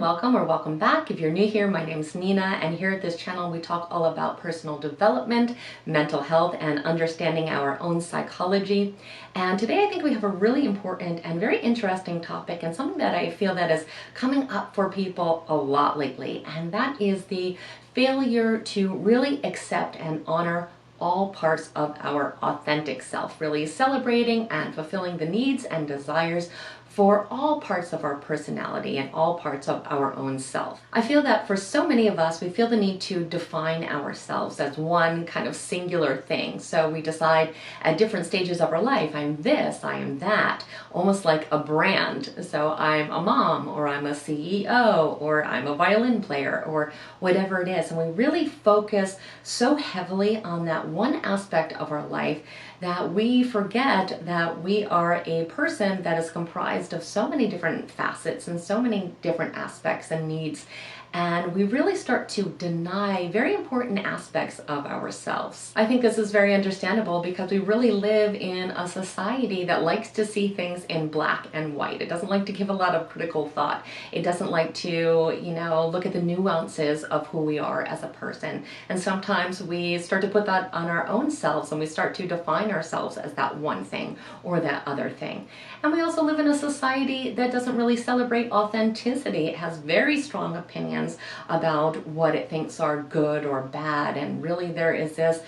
welcome or welcome back. If you're new here, my name's Nina, and here at this channel we talk all about personal development, mental health, and understanding our own psychology. And today I think we have a really important and very interesting topic, and something that I feel that is coming up for people a lot lately, and that is the failure to really accept and honor all parts of our authentic self, really celebrating and fulfilling the needs and desires for all parts of our personality and all parts of our own self. I feel that for so many of us, we feel the need to define ourselves as one kind of singular thing. So we decide at different stages of our life, I'm this, I am that, almost like a brand. So I'm a mom, or I'm a CEO, or I'm a violin player, or whatever it is. And we really focus so heavily on that one aspect of our life that we forget that we are a person that is comprised of so many different facets and so many different aspects and needs. And we really start to deny very important aspects of ourselves. I think this is very understandable because we really live in a society that likes to see things in black and white. It doesn't like to give a lot of critical thought. It doesn't like to, look at the nuances of who we are as a person. And sometimes we start to put that on our own selves, and we start to define ourselves as that one thing or that other thing. And we also live in a society that doesn't really celebrate authenticity. It has very strong opinions about what it thinks are good or bad, and really there is this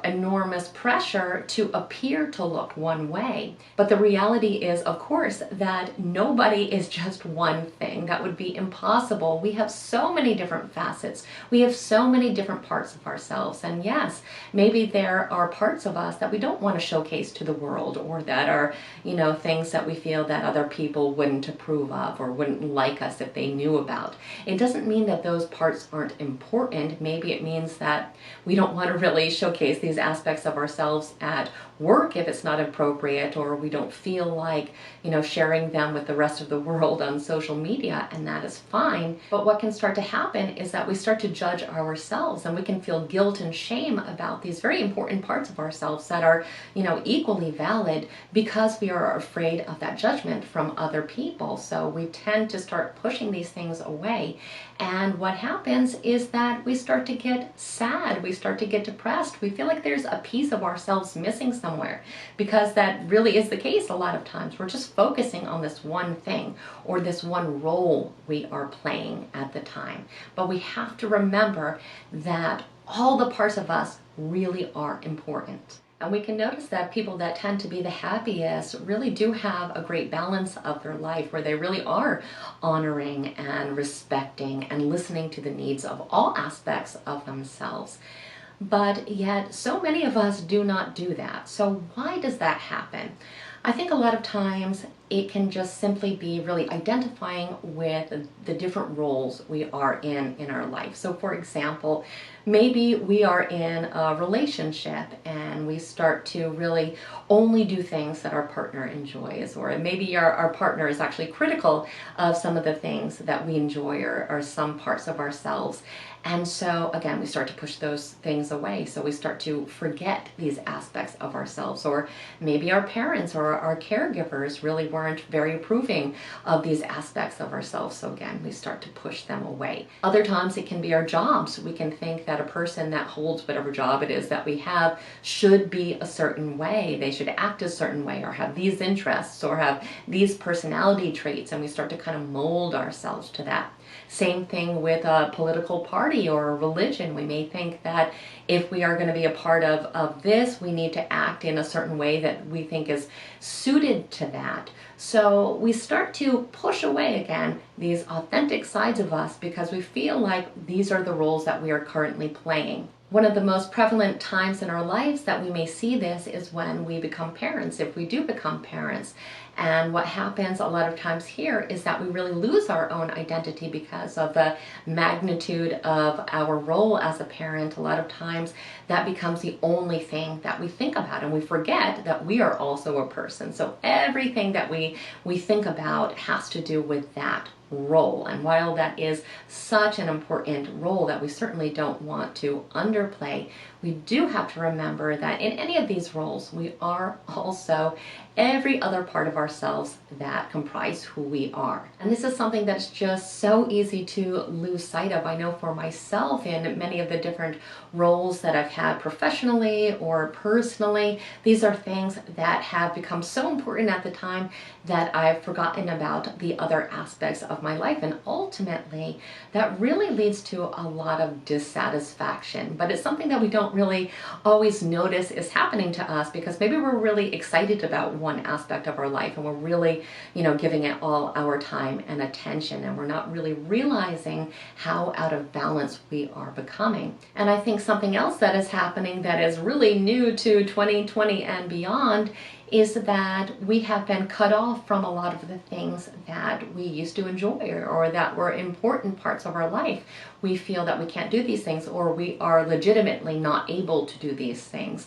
enormous pressure to appear to look one way. But the reality is, of course, that nobody is just one thing. That would be impossible. We have so many different facets. We have so many different parts of ourselves. And yes, maybe there are parts of us that we don't want to showcase to the world, or that are, things that we feel that other people wouldn't approve of or wouldn't like us if they knew about. It doesn't mean that those parts aren't important. Maybe it means that we don't want to really showcase these aspects of ourselves at work if it's not appropriate, or we don't feel like sharing them with the rest of the world on social media, and that is fine. But what can start to happen is that we start to judge ourselves, and we can feel guilt and shame about these very important parts of ourselves that are equally valid, because we are afraid of that judgment from other people. So we tend to start pushing these things away, and what happens is that we start to get sad, we start to get depressed, we feel like there's a piece of ourselves missing somewhere, because that really is the case a lot of times. We're just focusing on this one thing or this one role we are playing at the time. But we have to remember that all the parts of us really are important. And we can notice that people that tend to be the happiest really do have a great balance of their life, where they really are honoring and respecting and listening to the needs of all aspects of themselves. But yet so many of us do not do that. So why does that happen? I think a lot of times it can just simply be really identifying with the different roles we are in our life. So for example, maybe we are in a relationship and we start to really only do things that our partner enjoys, or maybe our partner is actually critical of some of the things that we enjoy, or some parts of ourselves. And so again, we start to push those things away. So we start to forget these aspects of ourselves. Or maybe our parents or our caregivers really weren't very approving of these aspects of ourselves. So again, we start to push them away. Other times it can be our jobs. We can think that a person that holds whatever job it is that we have should be a certain way. They should act a certain way, or have these interests, or have these personality traits, and we start to kind of mold ourselves to that. Same thing with a political party or a religion. We may think that if we are going to be a part of this, we need to act in a certain way that we think is suited to that. So we start to push away again these authentic sides of us, because we feel like these are the roles that we are currently playing. One of the most prevalent times in our lives that we may see this is when we become parents, if we do become parents. And what happens a lot of times here is that we really lose our own identity because of the magnitude of our role as a parent. A lot of times that becomes the only thing that we think about, and we forget that we are also a person. So everything that we think about has to do with that role. And while that is such an important role that we certainly don't want to underplay, we do have to remember that in any of these roles, we are also every other part of ourselves that comprise who we are. And this is something that's just so easy to lose sight of. I know for myself, in many of the different roles that I've had professionally or personally, these are things that have become so important at the time that I've forgotten about the other aspects of my life. And ultimately, that really leads to a lot of dissatisfaction. But it's something that we don't really always notice is happening to us, because maybe we're really excited about one aspect of our life and we're really, giving it all our time and attention, and we're not really realizing how out of balance we are becoming. And I think something else that is happening that is really new to 2020 and beyond is that we have been cut off from a lot of the things that we used to enjoy or that were important parts of our life. We feel that we can't do these things, or we are legitimately not able to do these things.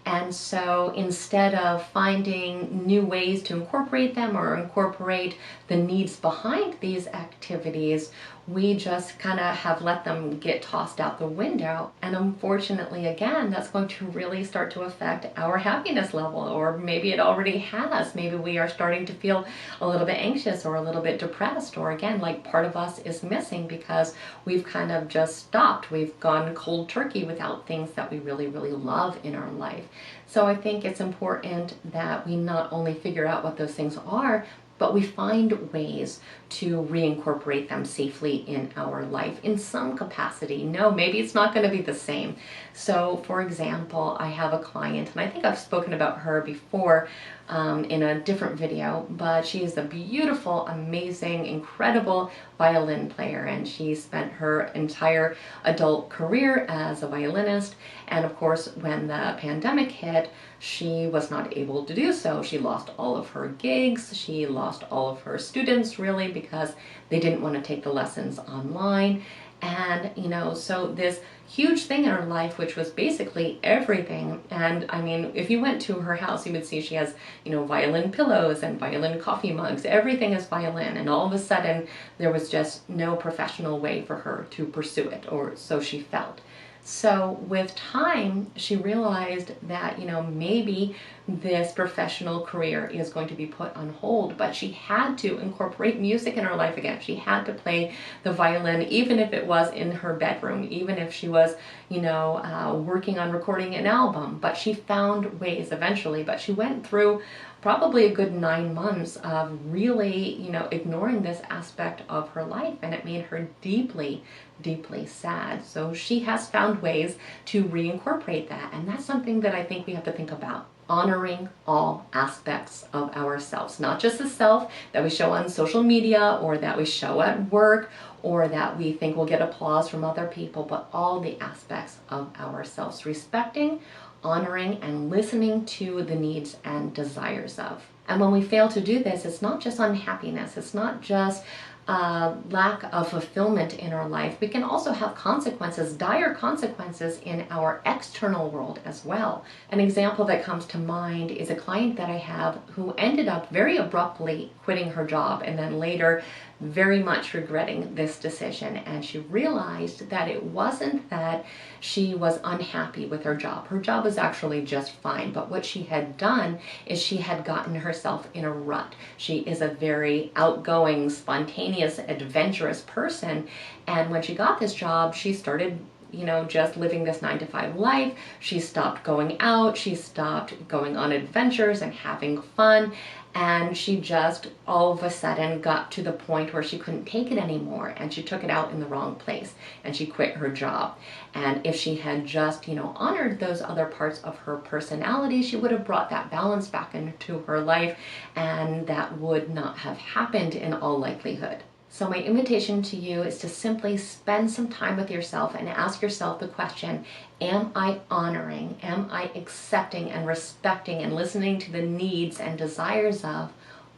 And so instead of finding new ways to incorporate them or incorporate the needs behind these activities, we just kind of have let them get tossed out the window. And unfortunately, again, that's going to really start to affect our happiness level, or maybe it already has. Maybe we are starting to feel a little bit anxious or a little bit depressed, or again, like part of us is missing because we've kind of just stopped. We've gone cold turkey without things that we really, really love in our life. So I think it's important that we not only figure out what those things are, but we find ways to reincorporate them safely in our life in some capacity. No, maybe it's not going to be the same. So for example, I have a client, and I think I've spoken about her before in a different video, but she is a beautiful, amazing, incredible violin player, and she spent her entire adult career as a violinist. And of course, when the pandemic hit, she was not able to do so. She lost all of her gigs. She lost all of her students, really, because they didn't want to take the lessons online. And, so this huge thing in her life, which was basically everything. And I mean, if you went to her house, you would see she has, violin pillows and violin coffee mugs. Everything is violin. And all of a sudden, there was just no professional way for her to pursue it, or so she felt. So with time, she realized that, maybe this professional career is going to be put on hold, but she had to incorporate music in her life again. She had to play the violin, even if it was in her bedroom, even if she was, working on recording an album. But she found ways eventually, but she went through probably a good 9 months of really, ignoring this aspect of her life, and it made her deeply, deeply sad. So she has found ways to reincorporate that, and that's something that I think we have to think about. Honoring all aspects of ourselves, not just the self that we show on social media or that we show at work or that we think will get applause from other people, but all the aspects of ourselves, respecting, honoring, and listening to the needs and desires of. And when we fail to do this, it's not just unhappiness, it's not just lack of fulfillment in our life. We can also have consequences, dire consequences in our external world as well. An example that comes to mind is a client that I have who ended up very abruptly quitting her job and then later very much regretting this decision. And she realized that it wasn't that she was unhappy with her job. Her job was actually just fine, but what she had done is she had gotten herself in a rut. She is a very outgoing, spontaneous, adventurous person, and when she got this job, she started just living this 9-to-5 life. She stopped going out, she stopped going on adventures and having fun, and she just all of a sudden got to the point where she couldn't take it anymore, and she took it out in the wrong place, and she quit her job. And if she had just, honored those other parts of her personality, she would have brought that balance back into her life, and that would not have happened in all likelihood. So my invitation to you is to simply spend some time with yourself and ask yourself the question, am I honoring, am I accepting and respecting and listening to the needs and desires of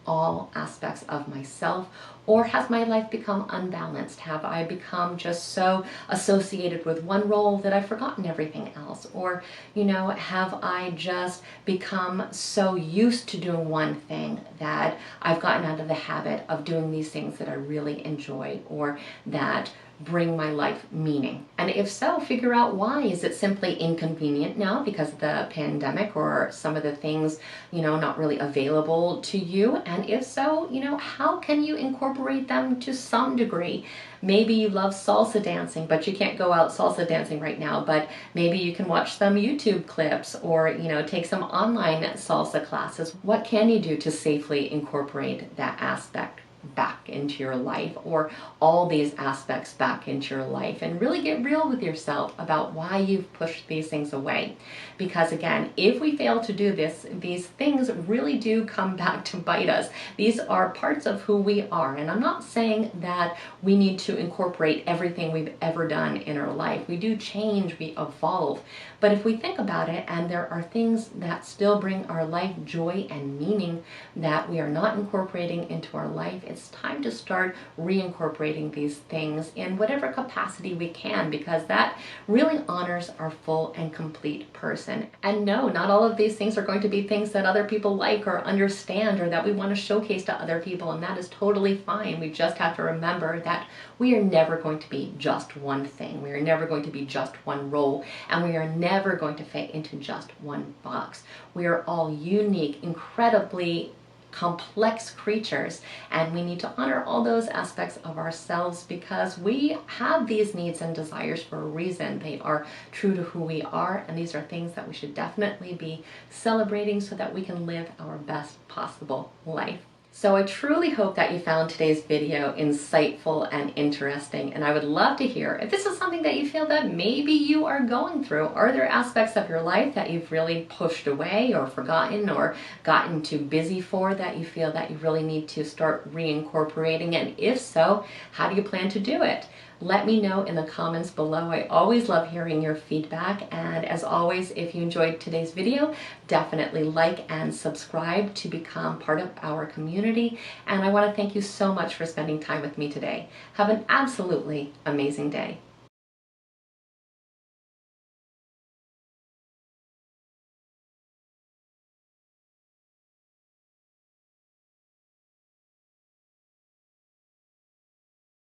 all aspects of myself? Or has my life become unbalanced? Have I become just so associated with one role that I've forgotten everything else? Or, have I just become so used to doing one thing that I've gotten out of the habit of doing these things that I really enjoy or that bring my life meaning? And if so, figure out why. Is it simply inconvenient now because of the pandemic or some of the things, not really available to you? And if so, how can you incorporate them to some degree? Maybe you love salsa dancing, but you can't go out salsa dancing right now, but maybe you can watch some YouTube clips or, take some online salsa classes. What can you do to safely incorporate that aspect back into your life, or all these aspects back into your life, and really get real with yourself about why you've pushed these things away? Because again, if we fail to do this, these things really do come back to bite us. These are parts of who we are, and I'm not saying that we need to incorporate everything we've ever done in our life. We do change, we evolve, but if we think about it, and there are things that still bring our life joy and meaning that we are not incorporating into our life, it's time to start reincorporating these things in whatever capacity we can, because that really honors our full and complete person. And no, not all of these things are going to be things that other people like or understand or that we want to showcase to other people, and that is totally fine. We just have to remember that we are never going to be just one thing. We are never going to be just one role, and we are never going to fit into just one box. We are all unique, incredibly complex creatures, and we need to honor all those aspects of ourselves because we have these needs and desires for a reason. They are true to who we are, and these are things that we should definitely be celebrating so that we can live our best possible life. So I truly hope that you found today's video insightful and interesting, and I would love to hear if this is something that you feel that maybe you are going through. Are there aspects of your life that you've really pushed away or forgotten or gotten too busy for that you feel that you really need to start reincorporating? And if so, how do you plan to do it? Let me know in the comments below. I always love hearing your feedback, and as always, if you enjoyed today's video, definitely like and subscribe to become part of our community. And I want to thank you so much for spending time with me today. Have an absolutely amazing day.